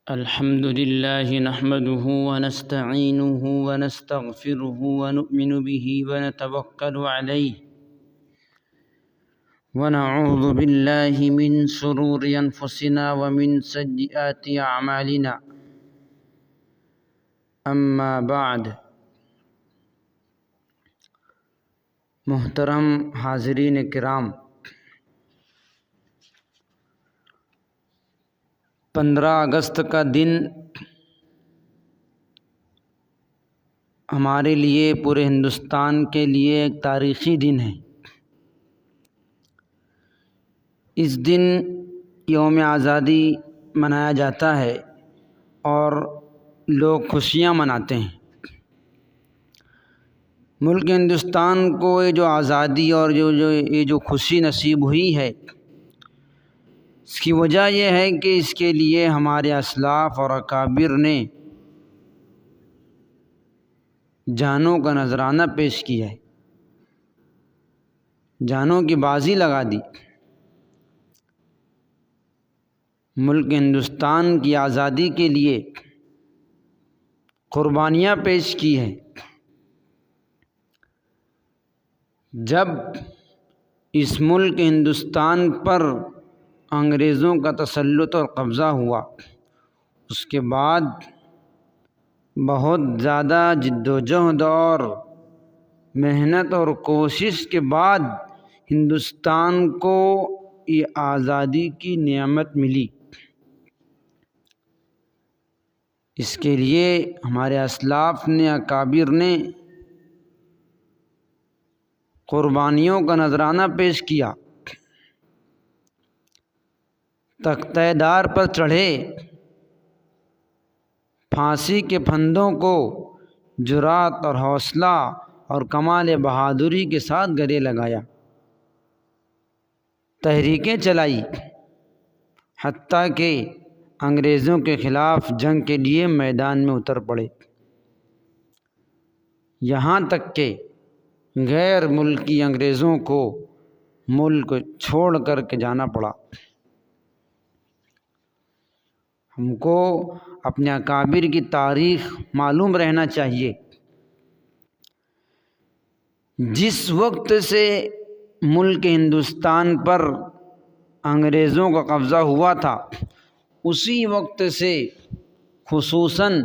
الحمد لله نحمده ونستعينه ونستغفره ونؤمن به ونتوكل عليه ونعوذ بالله من شرور أنفسنا ومن سيئات أعمالنا. أما بعد، محترم حاضرین کرام، 15 اگست کا دن ہمارے لیے، پورے ہندوستان کے لیے ایک تاریخی دن ہے۔ اس دن یوم آزادی منایا جاتا ہے اور لوگ خوشیاں مناتے ہیں۔ ملک ہندوستان کو یہ جو آزادی اور جو خوشی نصیب ہوئی ہے، اس کی وجہ یہ ہے کہ اس کے لیے ہمارے اسلاف اور اکابر نے جانوں کا نذرانہ پیش کیا ہے، جانوں کی بازی لگا دی، ملک ہندوستان کی آزادی کے لیے قربانیاں پیش کی ہیں۔ جب اس ملک ہندوستان پر انگریزوں کا تسلط اور قبضہ ہوا، اس کے بعد بہت زیادہ جد و جہد اور محنت اور کوشش کے بعد ہندوستان کو یہ آزادی کی نعمت ملی۔ اس کے لیے ہمارے اسلاف نے، اکابر نے قربانیوں کا نذرانہ پیش کیا، تختہ دار پر چڑھے، پھانسی کے پھندوں کو جرأت اور حوصلہ اور کمال بہادری کے ساتھ گلے لگایا، تحریکیں چلائی، حتیٰ کہ انگریزوں کے خلاف جنگ کے لیے میدان میں اتر پڑے، یہاں تک کہ غیر ملکی انگریزوں کو ملک چھوڑ کر کے جانا پڑا۔ ہم کو اپنے اکابر کی تاریخ معلوم رہنا چاہیے۔ جس وقت سے ملک ہندوستان پر انگریزوں کا قبضہ ہوا تھا، اسی وقت سے خصوصاً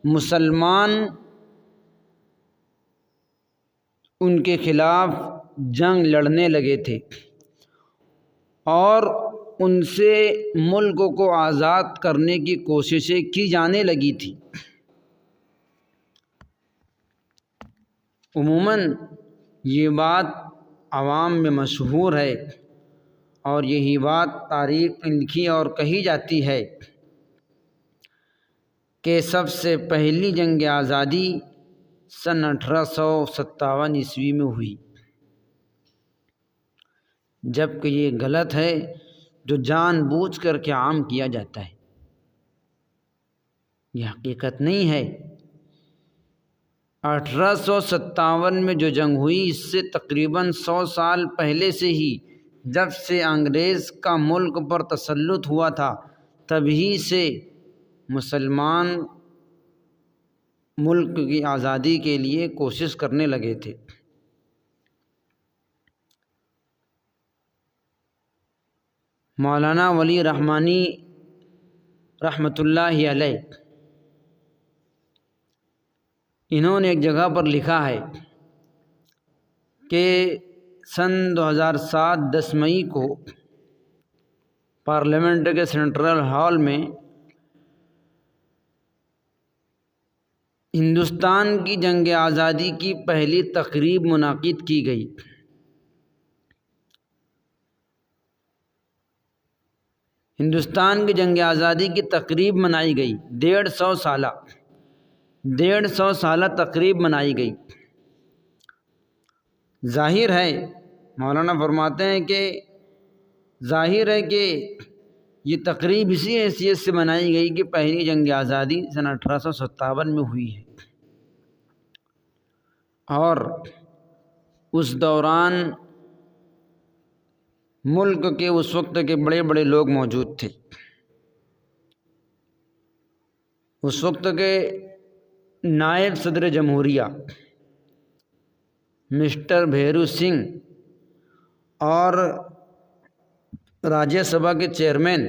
مسلمان ان کے خلاف جنگ لڑنے لگے تھے اور ان سے ملک کو آزاد کرنے کی کوششیں کی جانے لگی تھی۔ عموماً یہ بات عوام میں مشہور ہے اور یہی بات تاریخ میں لکھی اور کہی جاتی ہے کہ سب سے پہلی جنگ آزادی سن 1857 عیسوی میں ہوئی، جبکہ یہ غلط ہے جو جان بوجھ کر کے عام کیا جاتا ہے۔ یہ حقیقت نہیں ہے۔ 1857 میں جو جنگ ہوئی، اس سے تقریباً 100 سال پہلے سے ہی، جب سے انگریز کا ملک پر تسلط ہوا تھا، تبھی سے مسلمان ملک کی آزادی کے لیے کوشش کرنے لگے تھے۔ مولانا ولی رحمانی رحمۃ اللہ علیہ، انہوں نے ایک جگہ پر لکھا ہے کہ سن 2007 10 مئی کو پارلیمنٹ کے سینٹرل ہال میں ہندوستان کی جنگ آزادی کی پہلی تقریب منعقد کی گئی۔ ہندوستان کی جنگ آزادی کی تقریب منائی گئی، 150 سالہ تقریب منائی گئی۔ ظاہر ہے، مولانا فرماتے ہیں کہ ظاہر ہے کہ یہ تقریب اسی حیثیت سے منائی گئی کہ پہلی جنگ آزادی سن 1857 میں ہوئی ہے، اور اس دوران ملک کے اس وقت کے بڑے بڑے لوگ موجود تھے۔ اس وقت کے نائب صدر جمہوریہ مسٹر بھیرو سنگھ اور راجیہ سبھا کے چیئرمین،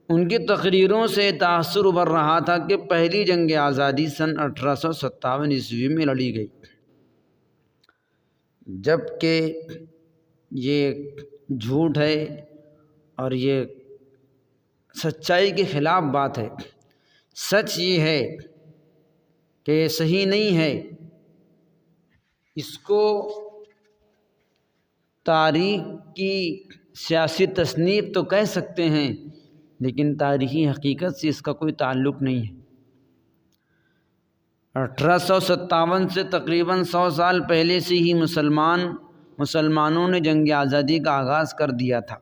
ان کی تقریروں سے تاثر ابھر رہا تھا کہ پہلی جنگ آزادی سن 1857 عیسوی میں لڑی گئی، جب کہ یہ جھوٹ ہے اور یہ سچائی کے خلاف بات ہے۔ سچ یہ ہے کہ یہ صحیح نہیں ہے۔ اس کو تاریخ کی سیاسی تصنیف تو کہہ سکتے ہیں، لیکن تاریخی حقیقت سے اس کا کوئی تعلق نہیں ہے۔ 1857 سے تقریباً 100 سال پہلے سے ہی مسلمانوں نے جنگ آزادی کا آغاز کر دیا تھا۔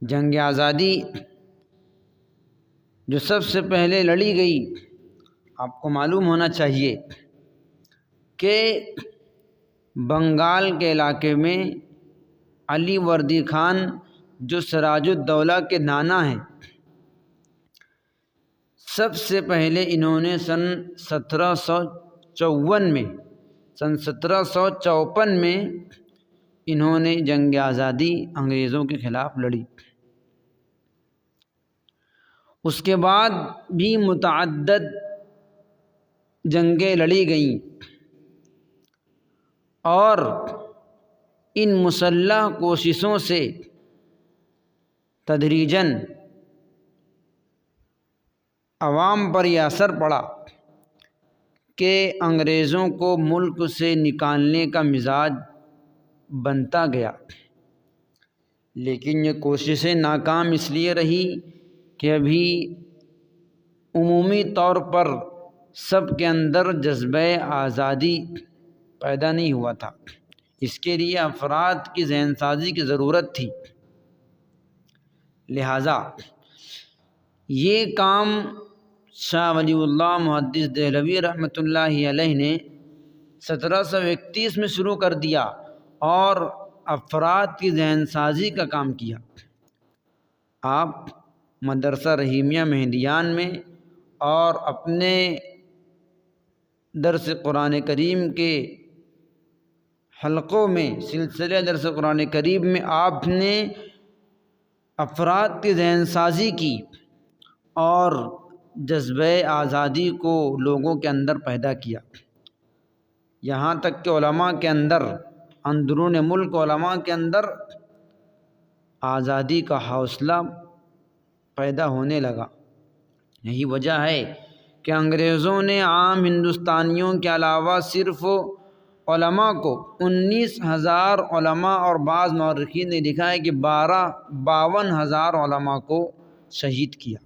جنگ آزادی جو سب سے پہلے لڑی گئی، آپ کو معلوم ہونا چاہیے کہ بنگال کے علاقے میں علی وردی خان جو سراج الدولہ کے نانا ہیں، سب سے پہلے انہوں نے سن 1754 میں انہوں نے جنگ آزادی انگریزوں کے خلاف لڑی۔ اس کے بعد بھی متعدد جنگیں لڑی گئیں اور ان مسلح کوششوں سے تدریجاً عوام پر یہ اثر پڑا کہ انگریزوں کو ملک سے نکالنے کا مزاج بنتا گیا، لیکن یہ کوششیں ناکام اس لیے رہی کہ ابھی عمومی طور پر سب کے اندر جذبہ آزادی پیدا نہیں ہوا تھا۔ اس کے لیے افراد کی ذہن سازی کی ضرورت تھی۔ لہٰذا یہ کام شاہ ولی اللہ محدث دہلوی رحمۃ اللہ علیہ نے 1731 میں شروع کر دیا اور افراد کی ذہن سازی کا کام کیا۔ آپ مدرسہ رحیمیہ مہندیان میں اور اپنے درس قرآن کریم کے حلقوں میں، سلسلہ درس قرآن کریم میں آپ نے افراد کی ذہن سازی کی اور جذبہ آزادی کو لوگوں کے اندر پیدا کیا۔ یہاں تک کہ علماء کے اندر، اندرون ملک علماء کے اندر آزادی کا حوصلہ پیدا ہونے لگا۔ یہی وجہ ہے کہ انگریزوں نے عام ہندوستانیوں کے علاوہ صرف علماء کو 19,000 علماء، اور بعض مورخین نے لکھا ہے کہ 52,000 علماء کو شہید کیا۔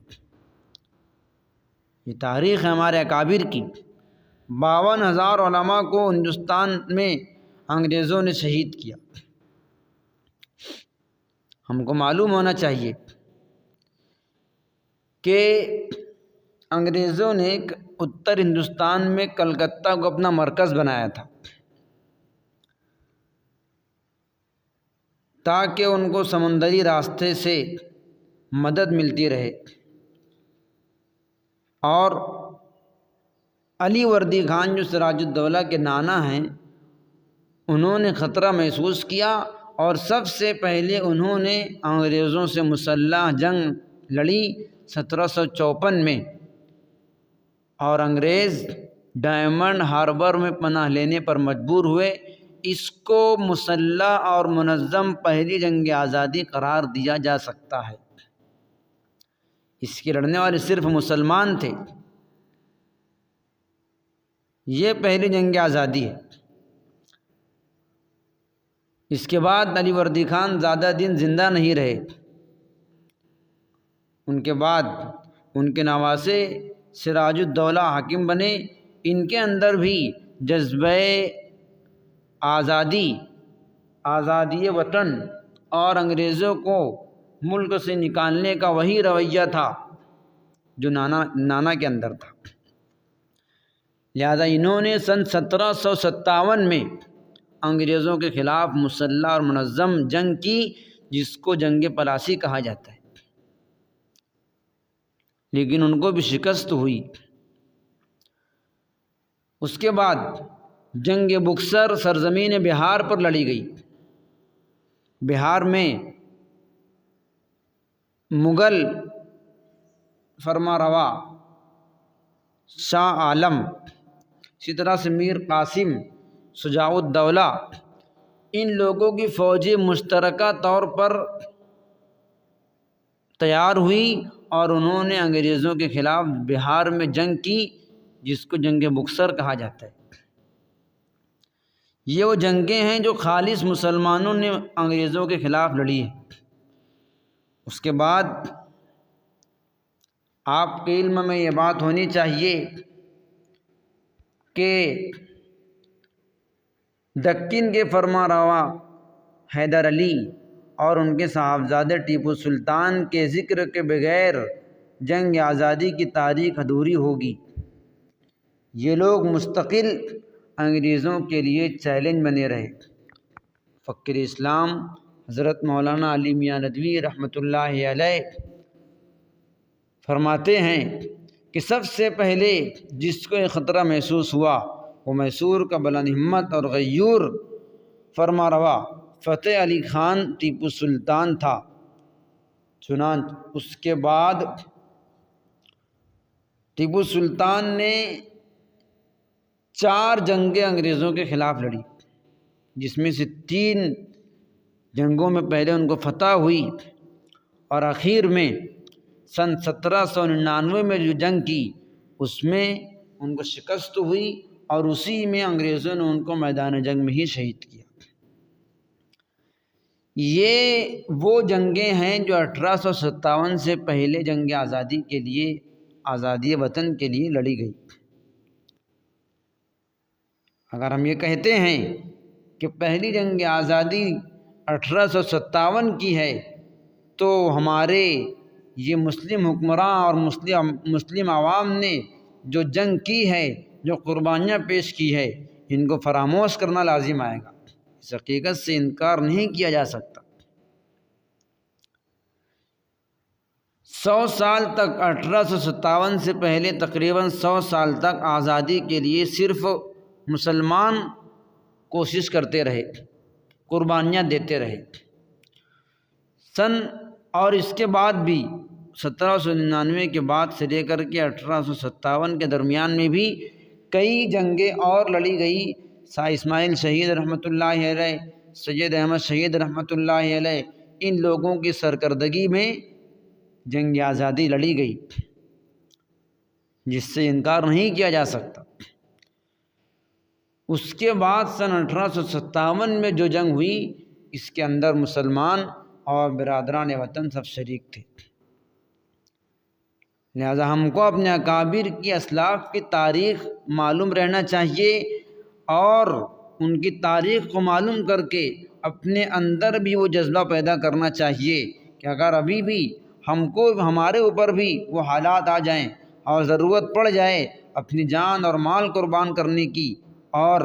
یہ تاریخ ہے ہمارے اکابر کی۔ 52,000 علماء کو ہندوستان میں انگریزوں نے شہید کیا۔ ہم کو معلوم ہونا چاہیے کہ انگریزوں نے اتر ہندوستان میں کلکتہ کو اپنا مرکز بنایا تھا تاکہ ان کو سمندری راستے سے مدد ملتی رہے، اور علی وردی خان جو سراج الدولہ کے نانا ہیں، انہوں نے خطرہ محسوس کیا اور سب سے پہلے انہوں نے انگریزوں سے مسلح جنگ لڑی 1754 میں، اور انگریز ڈائمنڈ ہاربر میں پناہ لینے پر مجبور ہوئے۔ اس کو مسلح اور منظم پہلی جنگ آزادی قرار دیا جا سکتا ہے۔ اس کے لڑنے والے صرف مسلمان تھے۔ یہ پہلی جنگ آزادی ہے۔ اس کے بعد علی وردی خان زیادہ دن زندہ نہیں رہے۔ ان کے بعد ان کے نواسے سراج الدولہ حاکم بنے۔ ان کے اندر بھی جذبہ آزادی وطن اور انگریزوں کو ملک سے نکالنے کا وہی رویہ تھا جو نانا کے اندر تھا۔ لہذا انہوں نے سن 1757 میں انگریزوں کے خلاف مسلح اور منظم جنگ کی، جس کو جنگ پلاسی کہا جاتا ہے۔ لیکن ان کو بھی شکست ہوئی۔ اس کے بعد جنگ بکسر سرزمین بہار پر لڑی گئی۔ بہار میں مغل فرما روا شاہ عالم، اسی طرح سے میر قاسم، شجاع الدولہ، ان لوگوں کی فوجیں مشترکہ طور پر تیار ہوئی اور انہوں نے انگریزوں کے خلاف بہار میں جنگ کی، جس کو جنگ بکسر کہا جاتا ہے۔ یہ وہ جنگیں ہیں جو خالص مسلمانوں نے انگریزوں کے خلاف لڑی ہیں۔ اس کے بعد آپ کے علم میں یہ بات ہونی چاہیے کہ دکن کے فرما روا حیدر علی اور ان کے صاحبزادے ٹیپو سلطان کے ذکر کے بغیر جنگ آزادی کی تاریخ ادھوری ہوگی۔ یہ لوگ مستقل انگریزوں کے لیے چیلنج بنے رہے۔ فقیر اسلام حضرت مولانا علی میاں ندوی رحمۃ اللہ علیہ فرماتے ہیں کہ سب سے پہلے جس کو یہ خطرہ محسوس ہوا وہ میسور کا بلند ہمت اور غیور فرما روا فتح علی خان ٹیپو سلطان تھا۔ چنانچہ اس کے بعد ٹیپو سلطان نے 4 جنگیں انگریزوں کے خلاف لڑی، جس میں سے 3 جنگوں میں پہلے ان کو فتح ہوئی اور آخر میں سن 1799 میں جو جنگ کی اس میں ان کو شکست ہوئی اور اسی میں انگریزوں نے ان کو میدان جنگ میں ہی شہید کیا۔ یہ وہ جنگیں ہیں جو 1857 سے پہلے جنگ آزادی کے لیے، آزادی وطن کے لیے لڑی گئی۔ اگر ہم یہ کہتے ہیں کہ پہلی جنگ آزادی 1857 کی ہے تو ہمارے یہ مسلم حکمراں اور مسلم عوام نے جو جنگ کی ہے، جو قربانیاں پیش کی ہے، ان کو فراموش کرنا لازم آئے گا۔ اس حقیقت سے انکار نہیں کیا جا سکتا۔ 100 سال تک 1857 سے پہلے تقریباً 100 سال تک آزادی کے لیے صرف مسلمان کوشش کرتے رہے، قربانیاں دیتے رہے۔ اور اس کے بعد بھی 1799 کے بعد سے لے کر کے 1857 کے درمیان میں بھی کئی جنگیں اور لڑی گئی۔ شاہ اسماعیل شہید رحمۃ اللہ علیہ، سید احمد شہید رحمۃ اللہ علیہ، ان لوگوں کی سرکردگی میں جنگ آزادی لڑی گئی، جس سے انکار نہیں کیا جا سکتا۔ اس کے بعد سن 1857 میں جو جنگ ہوئی، اس کے اندر مسلمان اور برادران وطن سب شریک تھے۔ لہذا ہم کو اپنے اکابر کی اسلاف کی تاریخ معلوم رہنا چاہیے اور ان کی تاریخ کو معلوم کر کے اپنے اندر بھی وہ جذبہ پیدا کرنا چاہیے کہ اگر ابھی بھی ہمارے اوپر بھی وہ حالات آ جائیں اور ضرورت پڑ جائے اپنی جان اور مال قربان کرنے کی اور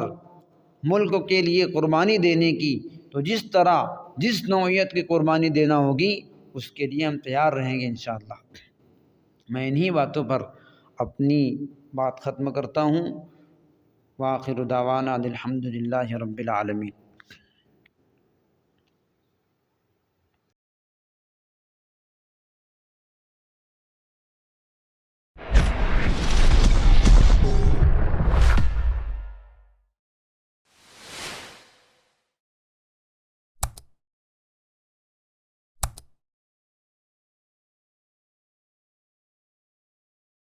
ملک کے لیے قربانی دینے کی، تو جس نوعیت کی قربانی دینا ہوگی اس کے لیے ہم تیار رہیں گے انشاءاللہ۔ میں انہی باتوں پر اپنی بات ختم کرتا ہوں۔ وآخر دعوانا الحمد للہ رب العالمین۔